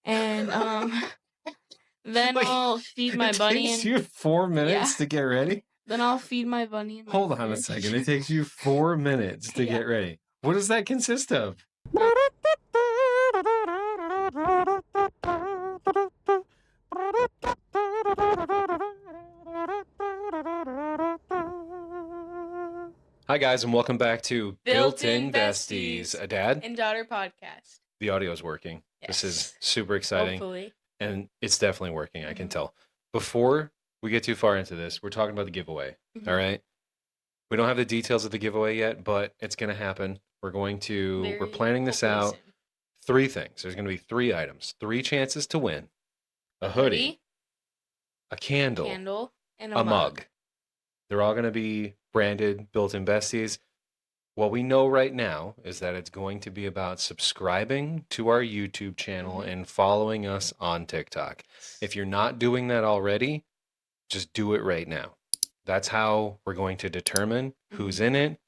And then Wait, I'll feed my bunny. It takes you 4 minutes to get ready? Then I'll feed my bunny in my Hold on a fridge. second. It takes you 4 minutes to get ready. What does that consist of? Hi, guys, and welcome back to Built-In Besties, a dad and daughter podcast. The audio is working. Yes. This is super exciting. Hopefully. And it's definitely working, I can tell. Before we get too far into this, we're talking about the giveaway, all right? We don't have the details of the giveaway yet, but it's going to happen. We're planning this out. Soon. 3 things. There's going to be 3 items, 3 chances to win. A hoodie, a candle, and a mug. They're all going to be branded Built-In Besties. What we know right now is that it's going to be about subscribing to our YouTube channel and following us on TikTok. If you're not doing that already, just do it right now. That's how we're going to determine who's in it.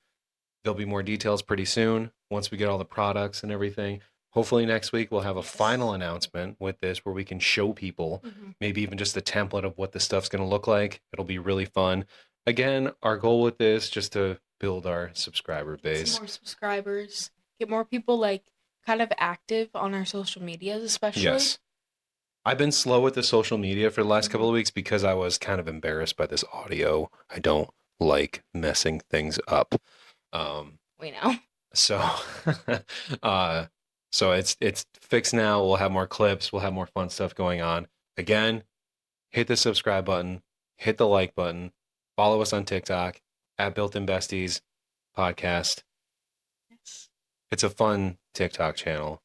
There'll be more details pretty soon once we get all the products and everything. Hopefully next week we'll have a final announcement with this where we can show people, maybe even just a template of what the stuff's going to look like. It'll be really fun. Again, our goal with this just to build our subscriber base. Get more subscribers. Get more people like kind of active on our social medias, especially. Yes. I've been slow with the social media for the last couple of weeks because I was kind of embarrassed by this audio. I don't like messing things up. We know. So, so it's fixed now. We'll have more clips. We'll have more fun stuff going on. Again, hit the subscribe button, hit the like button, follow us on TikTok at Built-In Besties podcast. Yes. It's a fun TikTok channel.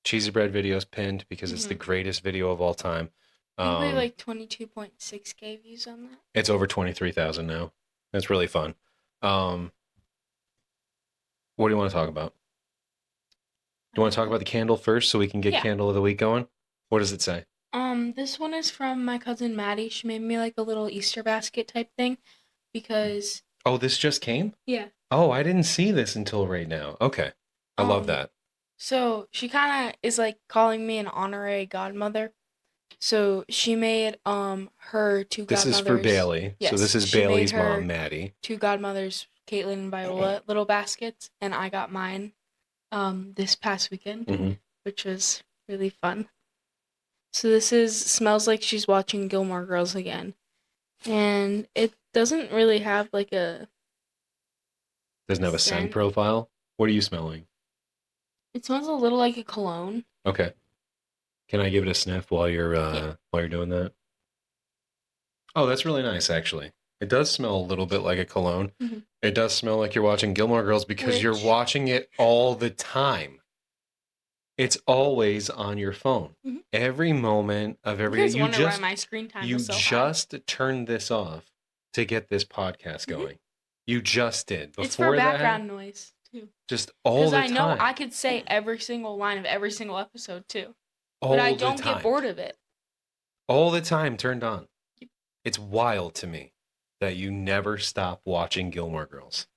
Cheesy bread videos pinned because it's the greatest video of all time. I like 22.6K views on that. It's over 23,000 now. It's really fun. What do you want to talk about? Do you want to talk about the candle first so we can get candle of the week going? What does it say? This one is from my cousin Maddie. She made me like a little Easter basket type thing because... Oh, this just came? Yeah. Oh, I didn't see this until right now. Okay. I love that. So she kind of is like calling me an honorary godmother. So she made her 2 godmothers. This is for Bailey. Yes, so this is Bailey's mom, Maddie. 2 godmothers, Caitlin and Viola, little baskets, and I got mine this past weekend, which was really fun. So this smells like she's watching Gilmore Girls again. And it doesn't really have like a... Doesn't have a scent profile? What are you smelling? It smells a little like a cologne. Okay. Can I give it a sniff while you're doing that? Oh, that's really nice, actually. It does smell a little bit like a cologne. It does smell like you're watching Gilmore Girls because you're watching it all the time. It's always on your phone. Every moment of every day. Why my screen time is so just turned this off to get this podcast going. You just did. It's for background noise. Just all the time. Because I know I could say every single line of every single episode too. But I don't get bored of it. All the time turned on. It's wild to me that you never stop watching Gilmore Girls.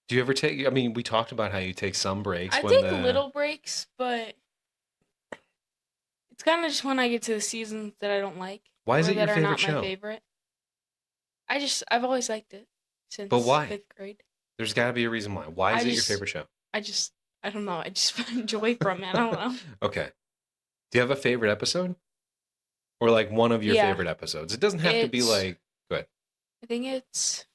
Do you ever take... I mean, we talked about how you take some breaks. I take little breaks, but it's kind of just when I get to the seasons that I don't like. Why is it your favorite show? My favorite. I've always liked it since 5th grade. There's got to be a reason why. Why is it your favorite show? I don't know. I just find joy from it. I don't know. Okay. Do you have a favorite episode? Or like one of your favorite episodes? It doesn't have to be like... Go ahead. I think it's...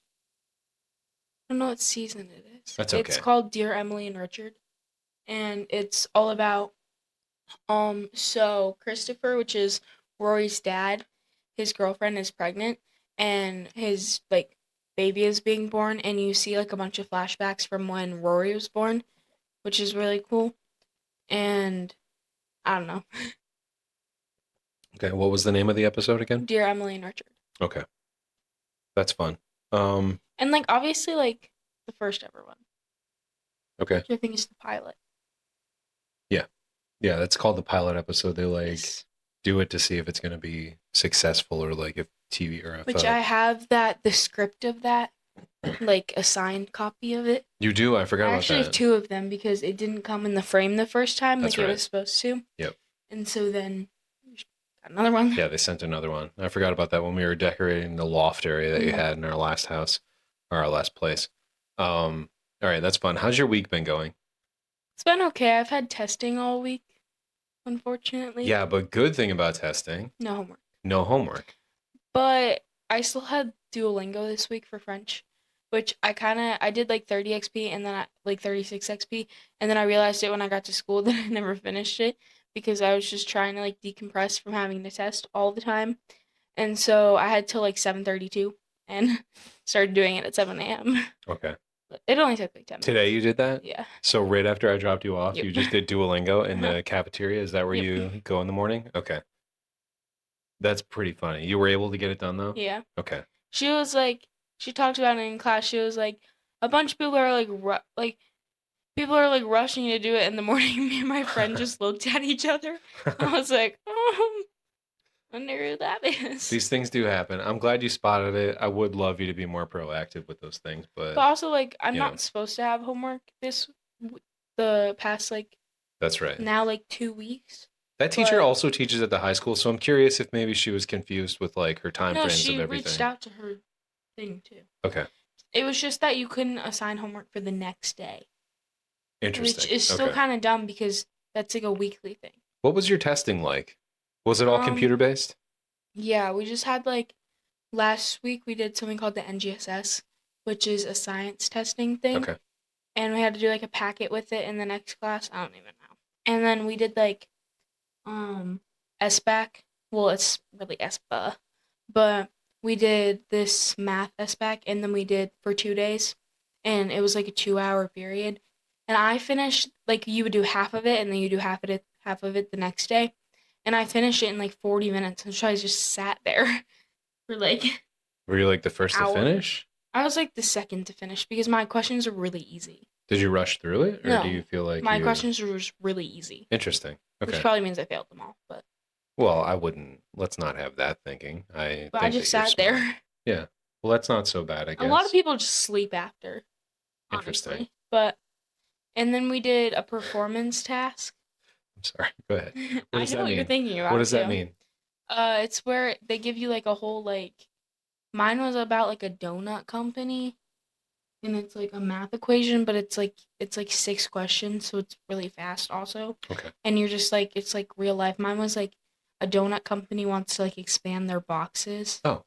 I don't know what season it is. That's okay. It's called Dear Emily and Richard. And it's all about... So Christopher, which is Rory's dad, his girlfriend is pregnant. And his, like... baby is being born, and you see like a bunch of flashbacks from when Rory was born, which is really cool. And I don't know. Okay, what was the name of the episode again? Dear Emily and Richard. Okay, that's fun. And like obviously like the first ever one. Okay. Which I think is the pilot. Yeah, that's called the pilot episode. They do it to see if it's going to be successful or like if TV or if... Which I have the script of that, like a signed copy of it. You do? I forgot about that. I actually have 2 of them because it didn't come in the frame the first time like it was supposed to. Yep. And so then got another one. Yeah, they sent another one. I forgot about that when we were decorating the loft area that you had in our last house or our last place. All right, that's fun. How's your week been going? It's been okay. I've had testing all week, unfortunately. Yeah, but good thing about testing, No homework. no homework. But I still had Duolingo this week for French, which I did like 30 XP and then like 36 XP, and then I realized it when I got to school that I never finished it because I was just trying to like decompress from having to test all the time. And so I had till like 7:32 and started doing it at 7 a.m. Okay. But it only took like 10 minutes. Today you did that? Yeah. So right after I dropped you off, Yep. you just did Duolingo in the cafeteria? Is that where Yep. you go in the morning? Okay. That's pretty funny. You were able to get it done though? Yeah. Okay. She was like, she talked about it in class. She was like, a bunch of people are like people are like rushing to do it in the morning. Me and my friend just looked at each other. I was like, I wonder who that is. These things do happen. I'm glad you spotted it. I would love you to be more proactive with those things, but also like I'm you not know. supposed to have homework the past like That's right. now like 2 weeks. That teacher also teaches at the high school, so I'm curious if maybe she was confused with like her time frames of everything. No, she reached out to her thing too. Okay. It was just that you couldn't assign homework for the next day. Interesting. Which is still kind of dumb because that's like a weekly thing. What was your testing like? Was it all computer based? Yeah, we just had like last week we did something called the NGSS, which is a science testing thing. Okay. And we had to do like a packet with it in the next class. I don't even know. And then we did like SBAC. Well, it's really SBA. But we did this math SBAC and then we did for 2 days. And it was like a 2-hour period. And I finished like you would do half of it and then you do half of it the next day. And I finished it in like 40 minutes. And so I just sat there for like. Were you like the first to finish? I was like the second to finish because my questions are really easy. Did you rush through it, or do you feel like my questions were just really easy? Interesting. Okay. Which probably means I failed them all, but. Well, I wouldn't. Let's not have that thinking. I just sat there. Yeah. Well, that's not so bad, I guess. A lot of people just sleep after. Interesting. Honestly. But, and then we did a performance task. I'm sorry. Go ahead. What does that mean? What you're thinking about. What does that mean? It's where they give you like a whole like. Mine was about like a donut company. And it's like a math equation, but it's like 6 questions, so it's really fast also. Okay. And you're just like, it's like real life. Mine was like a donut company wants to like expand their boxes. Oh.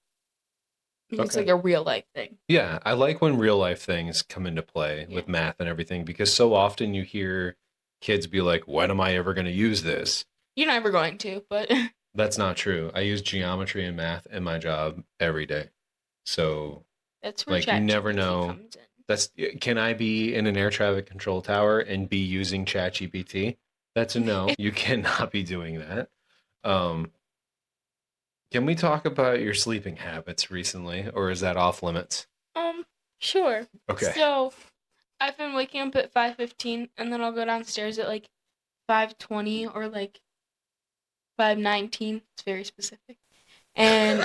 Okay. It's like a real life thing. Yeah, I like when real life things come into play with math and everything because so often you hear kids be like, when am I ever going to use this? You're never going to, but. That's not true. I use geometry and math in my job every day. So. That's where like you never know. comes in. Can I be in an air traffic control tower and be using ChatGPT? That's a no. You cannot be doing that. Can we talk about your sleeping habits recently, or is that off limits? Sure. Okay. So, I've been waking up at 5:15, and then I'll go downstairs at like 5:20 or like 5:19. It's very specific. And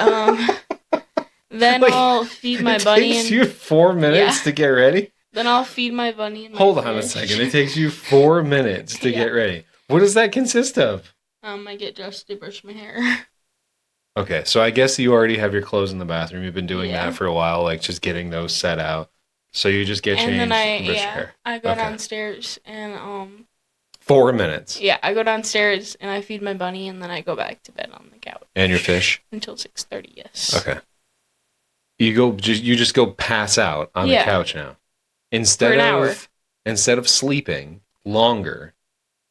then like, I'll feed my bunny. It takes you 4 minutes to get ready? Then I'll feed my bunny. Hold on a second. It takes you 4 minutes to get ready. What does that consist of? I get dressed to brush my hair. Okay, so I guess you already have your clothes in the bathroom. You've been doing that for a while, like just getting those set out. So you just get changed and brush your hair. I go downstairs and 4 minutes. Yeah, I go downstairs and I feed my bunny and then I go back to bed on the couch. And your fish? Until 6:30, yes. Okay. You just go pass out on the couch now. Instead of sleeping longer,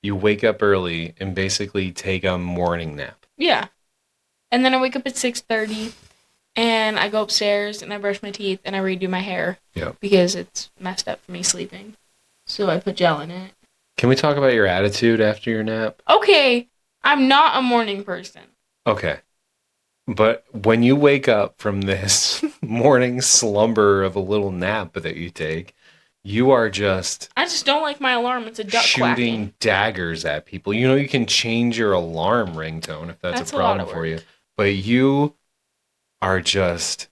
you wake up early and basically take a morning nap. Yeah. And then I wake up at 6:30 and I go upstairs and I brush my teeth and I redo my hair. Yeah. Because it's messed up for me sleeping. So I put gel in it. Can we talk about your attitude after your nap? Okay. I'm not a morning person. Okay. But when you wake up from this morning slumber of a little nap that you take, you are just... I just don't like my alarm. It's a duck shooting quacking. Daggers at people. You know, you can change your alarm ringtone if that's a problem for you. But you are just...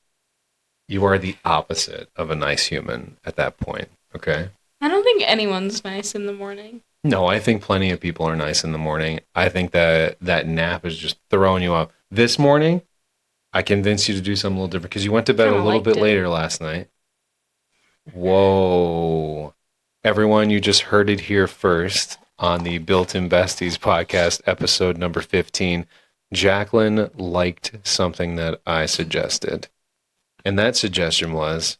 You are the opposite of a nice human at that point, okay? I don't think anyone's nice in the morning. No, I think plenty of people are nice in the morning. I think that nap is just throwing you up. This morning, I convinced you to do something a little different because you went to bed a Kinda little bit liked it. later last night. Whoa. Everyone, you just heard it here first on the Built-in Besties podcast, episode number 15. Jacqueline liked something that I suggested. And that suggestion was,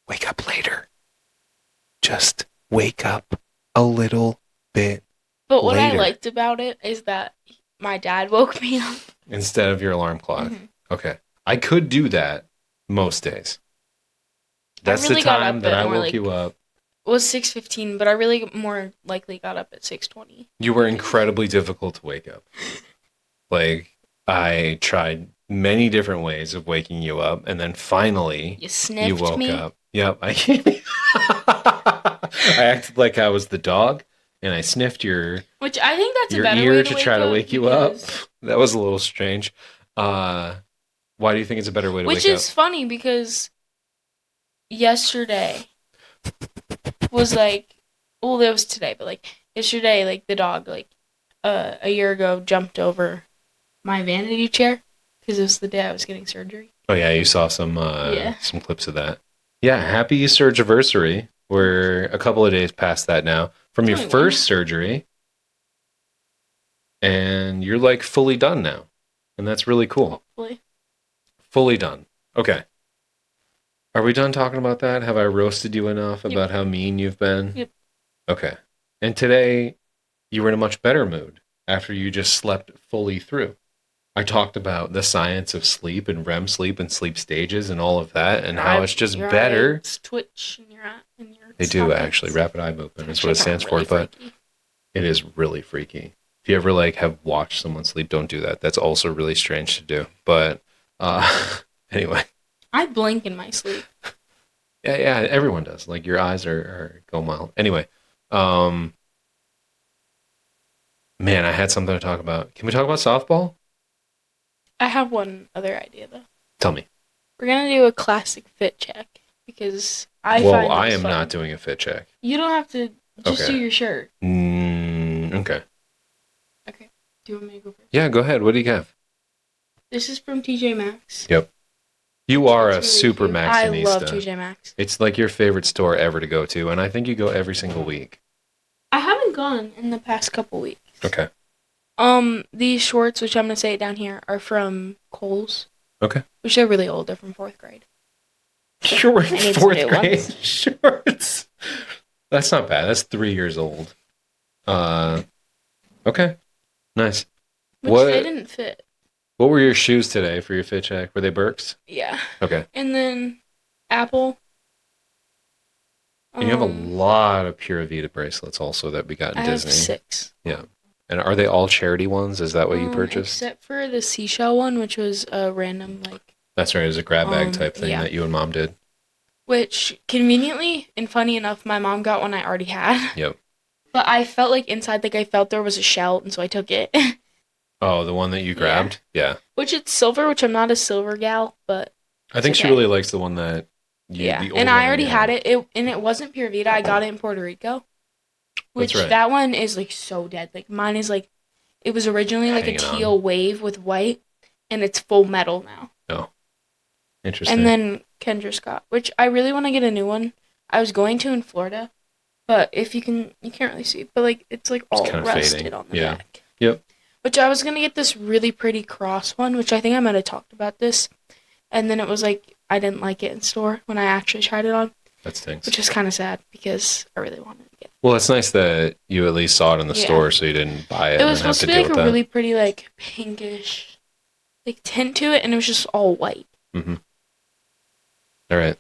wake up later. Just wake up a little bit But what later. I liked about it is that my dad woke me up. Instead of your alarm clock. Mm-hmm. Okay. I could do that most days. That's really the time that I woke you up. It was 6:15, but I really more likely got up at 6:20. You were incredibly difficult to wake up. Like, I tried many different ways of waking you up, and then finally you woke me? up. Yep, I acted like I was the dog, and I sniffed your Which I think that's your a better ear way to try to wake you up. That was a little strange. Why do you think it's a better way to wake up? Which is funny because yesterday was like, well, that was today, but like yesterday, like the dog, like a year ago, jumped over my vanity chair because it was the day I was getting surgery. Oh yeah, you saw some clips of that. Yeah, happy Easter anniversary. We're a couple of days past that now from your first surgery, and you're like fully done now, and that's really cool. Hopefully. Fully done. Okay. Are we done talking about that? Have I roasted you enough about how mean you've been? Yep. Okay. And today, you were in a much better mood after you just slept fully through. I talked about the science of sleep and REM sleep and sleep stages and all of that and how it's just better. Eyes twitch in your They do actually. Rapid eye movement is what it stands for, but it is really freaky. If you ever like have watched someone sleep, don't do that. That's also really strange to do. But anyway. I blink in my sleep. Yeah, everyone does. Like your eyes are going wild. Anyway, man, I had something to talk about. Can we talk about softball? I have one other idea though. Tell me. We're gonna do a classic fit check because I am not doing a fit check. You don't have to just do your shirt. Okay. Okay. Do you want me to go first? Yeah, go ahead. What do you have? This is from TJ Maxx. Yep. You are a super Maxxinista. I love TJ Maxx. It's like your favorite store ever to go to, and I think you go every single week. I haven't gone in the past couple weeks. Okay. These shorts, which I'm gonna say it down here, are from Kohl's. Okay. Which are really old. They're from 4th grade. You're wearing 4th grade shorts. That's not bad. That's 3 years old. Okay. Nice. Which they didn't fit. What were your shoes today for your fit check? Were they Birks? Yeah. Okay. And then Apple. And you have a lot of Pura Vida bracelets also that we got in Disney. I have 6. Yeah. And are they all charity ones? Is that what you purchased? Except for the seashell one, which was a random, like... That's right. It was a grab bag type thing that you and Mom did. Which, conveniently, and funny enough, my mom got one I already had. Yep. But I felt like inside, like I felt there was a shell, and so I took it. Oh, the one that you grabbed? Yeah. Which it's silver, which I'm not a silver gal, but... I think she really likes the one that... and I already had it. And it wasn't Pura Vida. I got it in Puerto Rico. Which that one is like so dead. Like mine is like, it was originally like a teal wave with white, and it's full metal now. Oh, interesting. And then Kendra Scott, which I really want to get a new one. I was going to in Florida, but if you can't really see, but like it's like all rusted fading on the back. Yep. Which I was gonna get this really pretty cross one, which I think I might have talked about this, and then it was like I didn't like it in store when I actually tried it on. That stinks. Which is kind of sad because I really wanted to get it. Well, it's nice that you at least saw it in the store so you didn't buy it. It was supposed to be like a really pretty, like, pinkish, like, tint to it, and it was just all white. Mm-hmm. All right.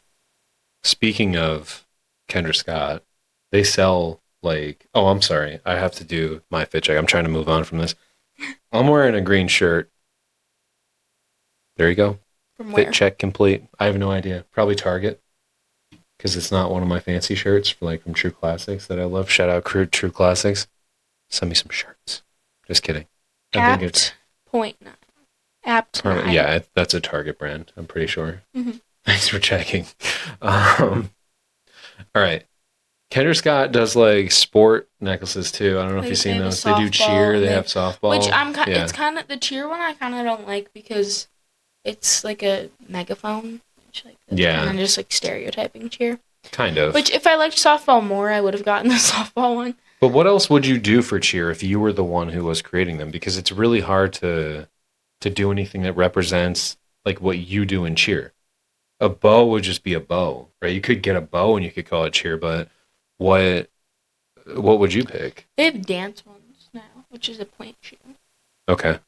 Speaking of Kendra Scott, they sell, like... Oh, I'm sorry. I have to do my fit check. I'm trying to move on from this. I'm wearing a green shirt. There you go. From where? Fit check complete. I have no idea. Probably Target. Because it's not one of my fancy shirts from True Classics that I love. Shout out True Classics. Send me some shirts. Just kidding. I think it's Apt. Yeah, that's a Target brand. I'm pretty sure. Mm-hmm. Thanks for checking. All right. Kendra Scott does like sport necklaces too. I don't know if Like you've they seen have a those. They do softball cheer. and They they have have, which softball. Yeah, it's kind of the cheer one I kind of don't like because it's like a megaphone, which like that's kind yeah, of just like stereotyping cheer. kind of. Which if I liked softball more, I would have gotten the softball one. But what else would you do for cheer if you were the one who was creating them? Because it's really hard to do anything that represents like what you do in cheer. A bow would just be a bow, right? You could get a bow and you could call it cheer, but what what would you pick? They have dance ones now, which is a plant shoe. Okay.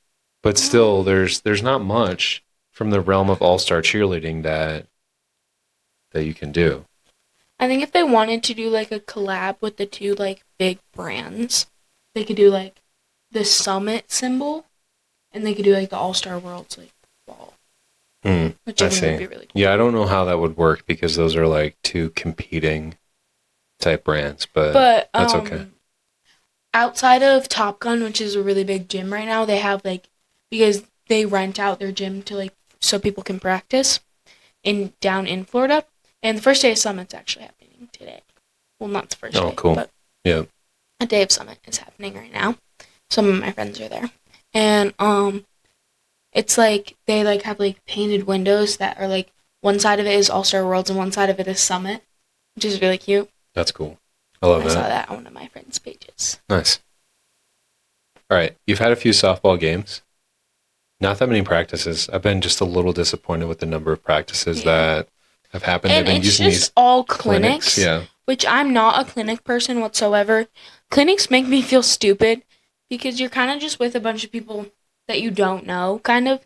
But still there's not much from the realm of all-star cheerleading that you can do. I think if they wanted to do like a collab with the two like big brands, they could do like the summit symbol, and they could do like the All Star Worlds like ball, which I think would be really cool. Yeah, I don't know how that would work because those are like two competing type brands, but that's okay. Outside of Top Gun, which is a really big gym right now, they have like because they rent out their gym to like so people can practice down in Florida. And the first day of Summit's actually happening today. Well, not the first day. Cool. But yeah. A day of Summit is happening right now. Some of my friends are there. And it's like they like have like painted windows that are like one side of it is All Star Worlds and one side of it is Summit, which is really cute. That's cool. I love that. I saw that on one of my friends' pages. Nice. All right. You've had a few softball games. Not that many practices. I've been just a little disappointed with the number of practices that have happened. And it's just all clinics. Yeah. Which I'm not a clinic person whatsoever. Clinics make me feel stupid because you're kind of just with a bunch of people that you don't know, kind of.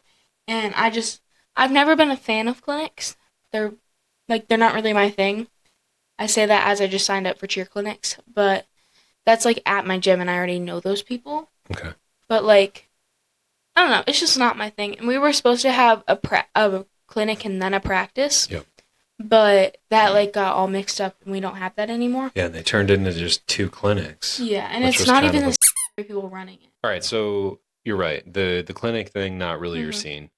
And I've never been a fan of clinics. They're not really my thing. I say that as I just signed up for cheer clinics, but that's like at my gym and I already know those people. Okay. But like, I don't know, it's just not my thing. And we were supposed to have a clinic and then a practice. Yep. But that like got all mixed up and we don't have that anymore. Yeah, and they turned into just two clinics. Yeah, and it's not even the same people running it. All right, so you're right. The clinic thing, not really your scene.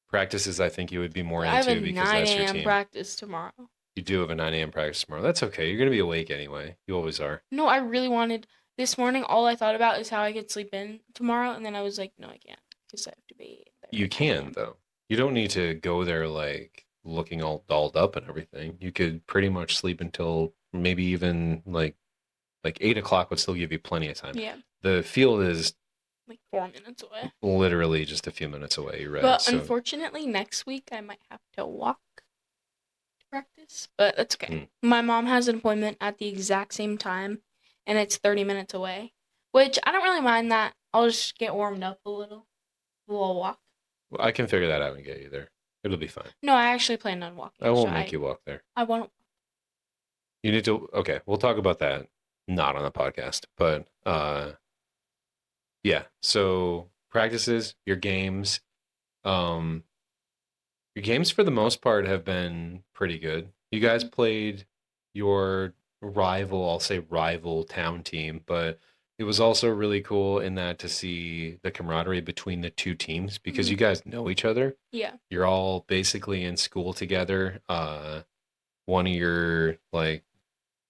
Practices, I think you would be more into because that's your team. I have a 9 a.m. practice tomorrow. You do have a 9 a.m. practice tomorrow. That's okay. You're going to be awake anyway. You always are. No, I really wanted... This morning, all I thought about is how I could sleep in tomorrow, and then I was like, no, I can't because I have to be there. You can, though. You don't need to go there like looking all dolled up and everything. You could pretty much sleep until maybe even like 8 o'clock would still give you plenty of time. Yeah. The field is like 4 minutes away. Literally just a few minutes away. You're right. But unfortunately, next week I might have to walk to practice. But that's okay. My mom has an appointment at the exact same time, and it's 30 minutes away, which I don't really mind that. I'll just get warmed up a little. We'll walk. Well, I can figure that out and get you there. It'll be fine. No, I actually plan on walking. I won't make you walk there. I won't. You need to. Okay, we'll talk about that. Not on the podcast, but yeah. So practices, your games, for the most part have been pretty good. You guys played your I'll say rival town team, but it was also really cool in that to see the camaraderie between the two teams because you guys know each other. Yeah. You're all basically in school together. One of your like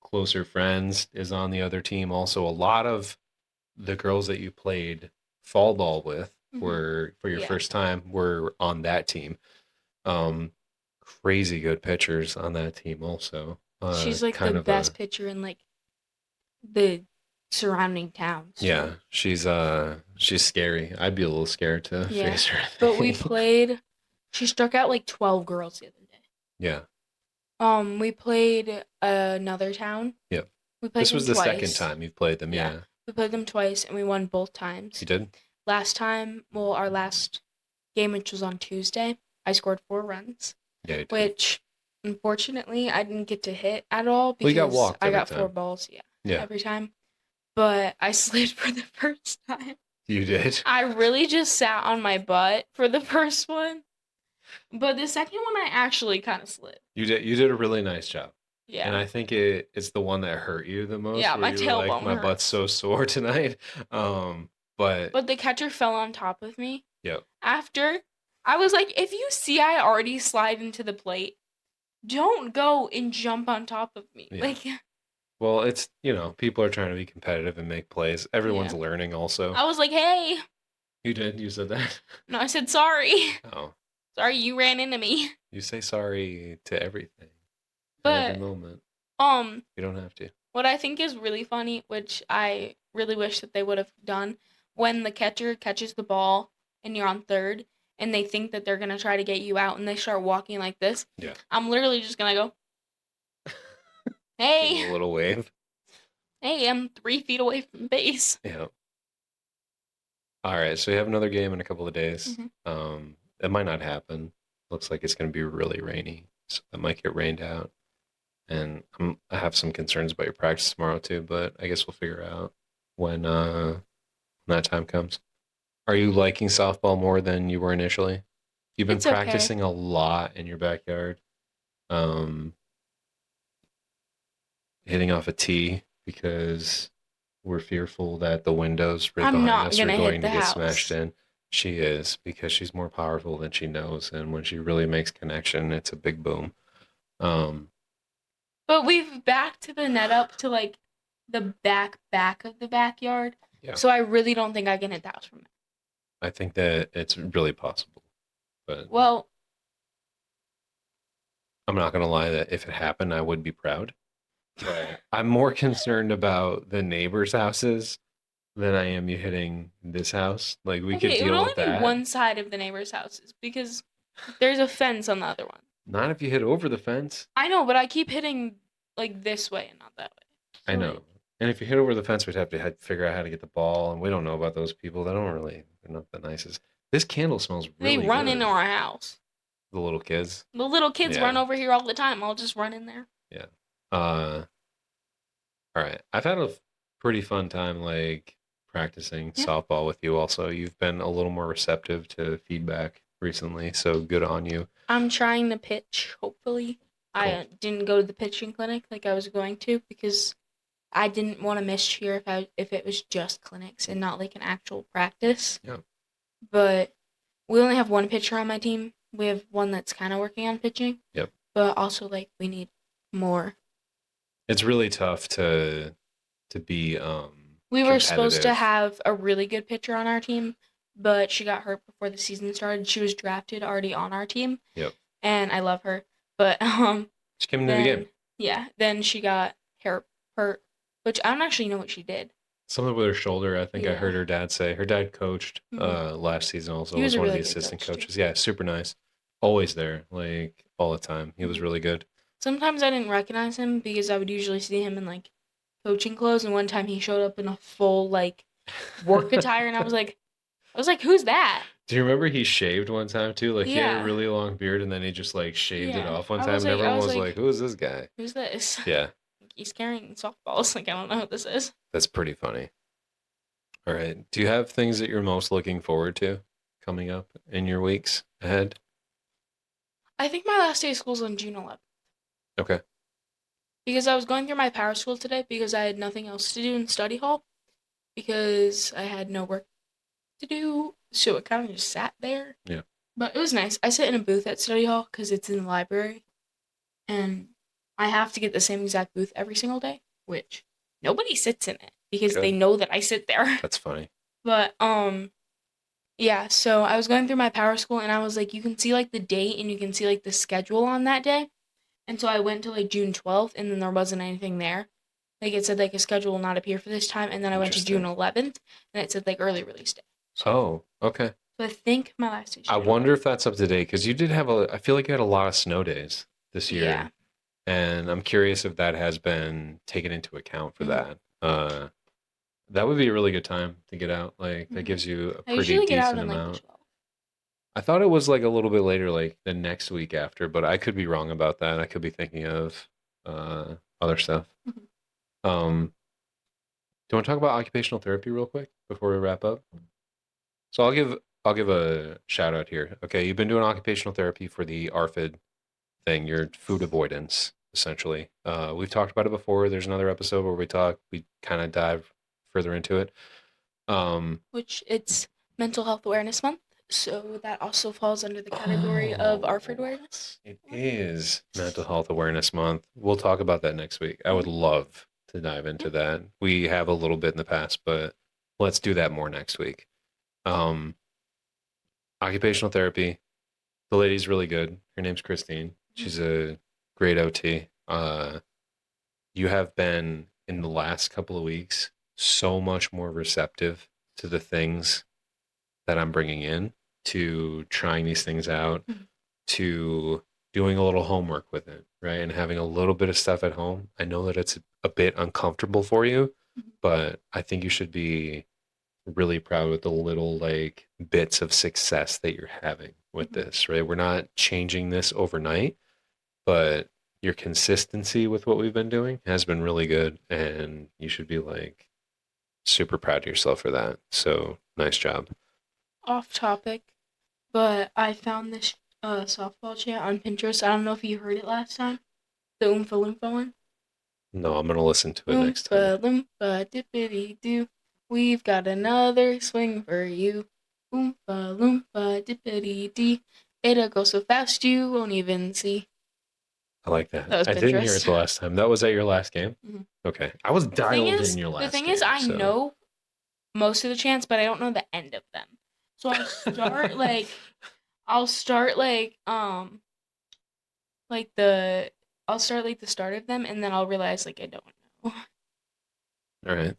closer friends is on the other team. Also, a lot of the girls that you played fall ball with were for your first time were on that team. Crazy good pitchers on that team also. She's like the best pitcher in like the surrounding towns. Yeah, she's scary. I'd be a little scared to face her. But we played. She struck out like 12 girls the other day. Yeah. We played another town. Yep. This was the second time you've played them. Yeah. We played them twice and we won both times. You did? Last time, our last game, which was on Tuesday, I scored 4 runs. Yeah, you did. Which, unfortunately, I didn't get to hit at all because got walked I got time. 4 balls. Yeah. Every time. But I slid for the first time. You did? I really just sat on my butt for the first one. But the second one, I actually kind of slid. You did a really nice job. Yeah. And I think it's the one that hurt you the most. Yeah, my tailbone my hurt. butt's so sore tonight. But the catcher fell on top of me. Yep. After, I was like, if you see I already slide into the plate, don't go and jump on top of me. Yeah. Like, Well, it's, people are trying to be competitive and make plays. Everyone's Yeah. learning also. I was like, hey. You did? You said that? No, I said sorry. Oh. Sorry, you ran into me. You say sorry to everything at every But, moment. You don't have to. what I think is really funny, which I really wish that they would have done, when the catcher catches the ball and you're on third and they think that they're going to try to get you out and they start walking like this. Yeah. I'm literally just going to go, Give hey, a little wave. hey, I'm 3 feet away from the base. Yeah. All right. So you have another game in a couple of days. It might not happen. Looks like it's going to be really rainy. So it might get rained out. And I have some concerns about your practice tomorrow too, but I guess we'll figure out when that time comes. Are you liking softball more than you were initially? You've been It's okay. practicing a lot in your backyard, um, hitting off a tee because we're fearful that the windows right I'm behind not us going are to hit going the to get house. smashed in. She is, because she's more powerful than she knows, and when she really makes connection, it's a big boom. But we've backed the net up to like the back of the backyard. Yeah. So I really don't think I can hit the house from it. I think that it's really possible, but Well, I'm not gonna lie that if it happened, I would be proud. But I'm more concerned about the neighbors' houses than I am you hitting this house. Like, we could okay, it would deal only with be that. one side of the neighbor's houses because there's a fence on the other one. Not if you hit over the fence. I know, but I keep hitting like this way and not that way. So I know. And if you hit over the fence, we'd have to figure out how to get the ball, and we don't know about those people. They're not the nicest. This candle smells they really run good. into our house. The little kids. The little kids run over here all the time. I'll just run in there. Yeah. All right. I've had a pretty fun time, like, practicing softball with you also. You've been a little more receptive to feedback recently, so good on you. I'm trying to pitch, hopefully. Cool. I didn't go to the pitching clinic like I was going to because I didn't want to miss cheer if it was just clinics and not like an actual practice. Yeah. But we only have one pitcher on my team. We have one that's kind of working on pitching. Yep. But also, like, we need more. It's really tough to be we were supposed to have a really good pitcher on our team, but she got hurt before the season started. She was drafted already on our team. Yep. And I love her. But she came into the game. Yeah. Then she got hurt, which I don't actually know what she did. Something with her shoulder, I think I heard her dad say. Her dad coached last season also. He was one really of the assistant coaches. Too. Yeah, super nice. Always there, like, all the time. He was really good. Sometimes I didn't recognize him because I would usually see him in, like, coaching clothes, and one time he showed up in a full, like, work attire, and I was like, who's that? Do you remember he shaved one time too? Like, he had a really long beard, and then he just, like, shaved it off one time, and everyone was like, who is this guy? Who's this? Yeah. He's carrying softballs. Like, I don't know who this is. That's pretty funny. All right. Do you have things that you're most looking forward to coming up in your weeks ahead? I think my last day of school is on June 11th. Okay. Because I was going through my power school today because I had nothing else to do in study hall because I had no work to do. So it kind of just sat there. Yeah. But it was nice. I sit in a booth at study hall because it's in the library. And I have to get the same exact booth every single day, which nobody sits in it because they know that I sit there. That's funny. But, yeah, so I was going through my power school and I was like, you can see, like, the date and you can see, like, the schedule on that day. And so I went to, like, June 12th and then there wasn't anything there. Like, it said, like, a schedule will not appear for this time. And then I went to June 11th and it said, like, early release day. Oh, okay. So I think my last day. I wonder if that's up to date because you did have I feel like you had a lot of snow days this year. Yeah. And I'm curious if that has been taken into account for that. That would be a really good time to get out. Like, that gives you a pretty decent amount. Like, I thought it was like a little bit later, like the next week after, but I could be wrong about that. I could be thinking of other stuff. Do you want to talk about occupational therapy real quick before we wrap up? So I'll give a shout out here. Okay, you've been doing occupational therapy for the ARFID thing, your food avoidance, essentially. We've talked about it before. There's another episode where we kind of dive further into it. Which it's Mental Health Awareness Month, so that also falls under the category of ARFID awareness. It is Mental Health Awareness Month. We'll talk about that next week. I would love to dive into that. We have a little bit in the past, but let's do that more next week. Occupational therapy. The lady's really good. Her name's Christine. She's a great OT. You have been in the last couple of weeks so much more receptive to the things that I'm bringing in, to trying these things out, to doing a little homework with it, right? And having a little bit of stuff at home. I know that it's a bit uncomfortable for you, but I think you should be really proud with the little like bits of success that you're having with this, right? We're not changing this overnight, but your consistency with what we've been doing has been really good, and you should be like super proud of yourself for that. So nice job. Off topic, but I found this softball chant on Pinterest. I don't know if you heard it last time. The Oompa Loompa one. No, I'm gonna listen to it next time. Oompa Loompa dippity doo. We've got another swing for you. Oompa Loompa dippity dee. It'll go so fast you won't even see. I like that. That was I didn't hear it Pinterest. the last time. That was at your last game? Okay. I was dialed in your last game. The thing is, I know most of the chants, but I don't know the end of them. So I'll start the start of them, and then I'll realize like I don't know. All right.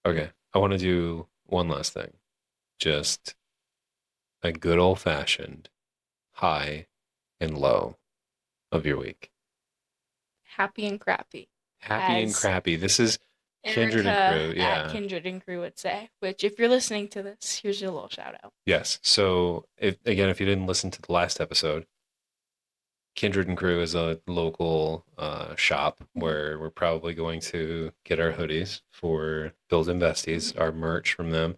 Okay. I want to do one last thing. Just a good old fashioned high and low of your week. Happy and crappy. Happy and crappy. This is Kindred and Crew. Yeah. At Kindred and Crew would say, which if you're listening to this, here's your little shout out. Yes. So if you didn't listen to the last episode, Kindred and Crew is a local shop where we're probably going to get our hoodies for Build Investies, our merch from them.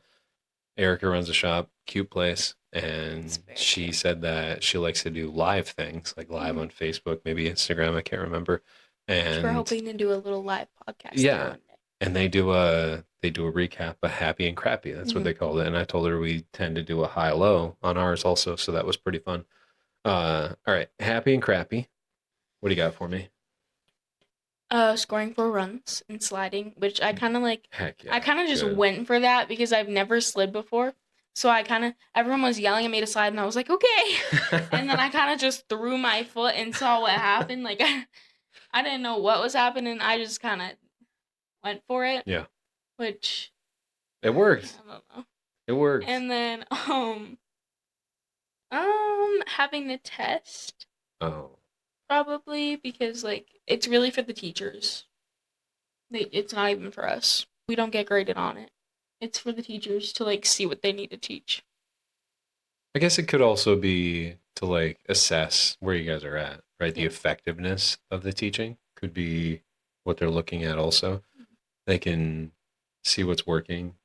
Erica runs a shop, cute place, and she said that she likes to do live things, like live on Facebook, maybe Instagram, I can't remember. And we're hoping to do a little live podcast. Yeah. And they do a recap of Happy and Crappy. That's what they called it. And I told her we tend to do a high-low on ours also, so that was pretty fun. All right, Happy and Crappy. What do you got for me? Scoring 4 runs and sliding, which I kind of like. Heck yeah, I kind of just went for that because I've never slid before. So everyone was yelling at me to slide, and I was like, okay. And then I kind of just threw my foot and saw what happened. Like, I didn't know what was happening. I just kind of went for it. Yeah. Which. It worked. I don't know. It worked. And then, having the test. Oh. Probably because, like, it's really for the teachers. It's not even for us. We don't get graded on it. It's for the teachers to, like, see what they need to teach. I guess it could also be to, like, assess where you guys are at, right? The effectiveness of the teaching could be what they're looking at also. They can see what's working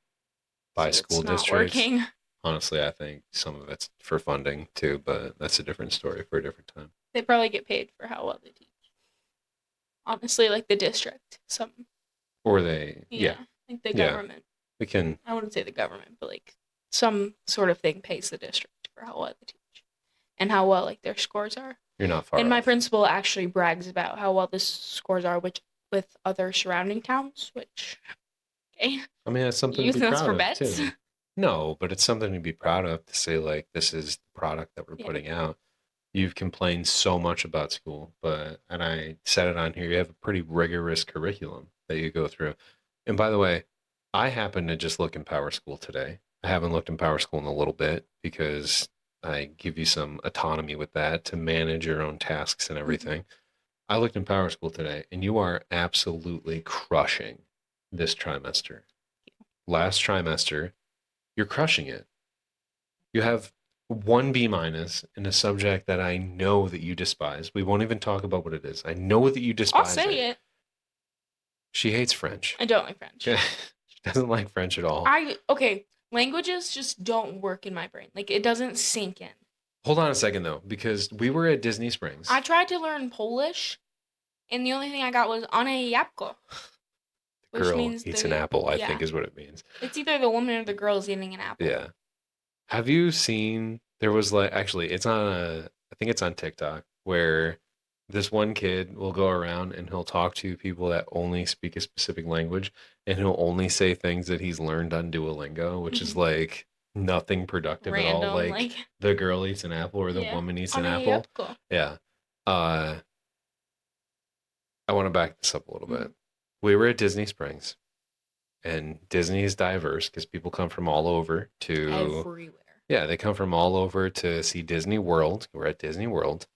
by school districts. Not working. Honestly, I think some of it's for funding, too, but that's a different story for a different time. They probably get paid for how well they teach. Honestly, like the district, some. Or they, like the government. We can. I wouldn't say the government, but like some sort of thing pays the district for how well they teach, and how well like their scores are. You're not far. And my principal actually brags about how well the scores are, with other surrounding towns. Which, okay. I mean, that's something to be proud of too. No, but it's something to be proud of to say like this is the product that we're putting out. You've complained so much about school, and I said it on here, you have a pretty rigorous curriculum that you go through. And by the way, I happened to just look in Power School today. I haven't looked in Power School in a little bit because I give you some autonomy with that to manage your own tasks and everything. I looked in Power School today, and you are absolutely crushing this trimester. Last trimester, you're crushing it. You have 1 B- in a subject that I know that you despise. We won't even talk about what it is. I know that you despise I'll say it. She hates French. I don't like French. She doesn't like French at all. Languages just don't work in my brain. Like, it doesn't sink in. Hold on a second, though, because we were at Disney Springs. I tried to learn Polish, and the only thing I got was "one jabłko." The girl eats an apple, I think is what it means. It's either the woman or the girl is eating an apple. Yeah. Have you seen, there was like, actually, I think it's on TikTok, where this one kid will go around and he'll talk to people that only speak a specific language, and he'll only say things that he's learned on Duolingo, which is like nothing productive at all. Random, Like the girl eats an apple or the woman eats an apple. Yep, cool. Yeah. I want to back this up a little bit. We were at Disney Springs, and Disney is diverse because people come from all over to everywhere. Yeah, they come from all over to see Disney World. We're at Disney World.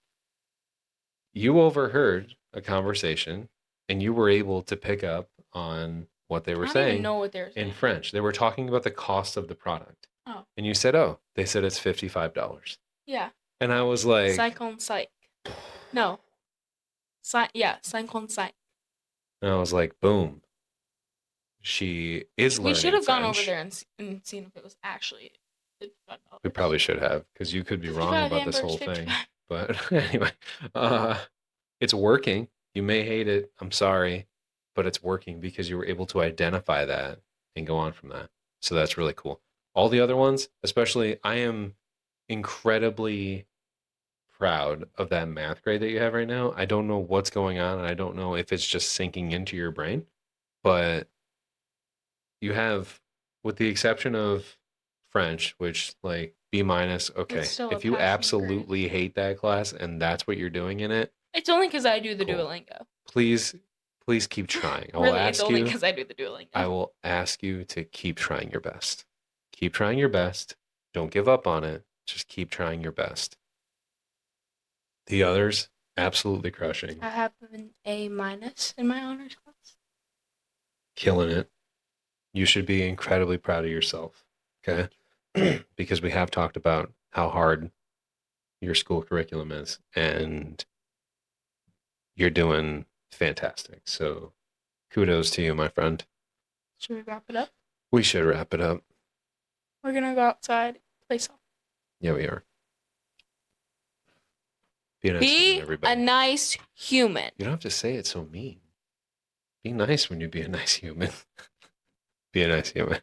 You overheard a conversation, and you were able to pick up on what they were saying. I don't even know what they were saying. In French. They were talking about the cost of the product. Oh. And you said, "Oh, they said it's $55." Yeah. And I was like, 55. No. 55. And I was like, boom. She is learning We should have French. gone over there and seen if it was actually $55. We probably should have, because you could be wrong about this whole thing. But anyway, it's working. You may hate it. I'm sorry, but it's working because you were able to identify that and go on from that. So that's really cool. All the other ones, especially, I am incredibly proud of that math grade that you have right now. I don't know what's going on, and I don't know if it's just sinking into your brain, but you have, with the exception of French, which like B minus, okay. If you absolutely hate that class and that's what you're doing in it, it's only because I do the Duolingo. Please keep trying. It's only because I do the Duolingo. I will ask you to keep trying your best. Keep trying your best. Don't give up on it. Just keep trying your best. The others, absolutely crushing. I have an A minus in my honors class. Killing it. You should be incredibly proud of yourself, okay? Because we have talked about how hard your school curriculum is, and you're doing fantastic. So kudos to you, my friend. Should we wrap it up? We should wrap it up. We're going to go outside, play softball. Yeah, we are. Be a nice human, everybody. A nice human. You don't have to say it so mean. Be nice when you be a nice human. Be a nice human.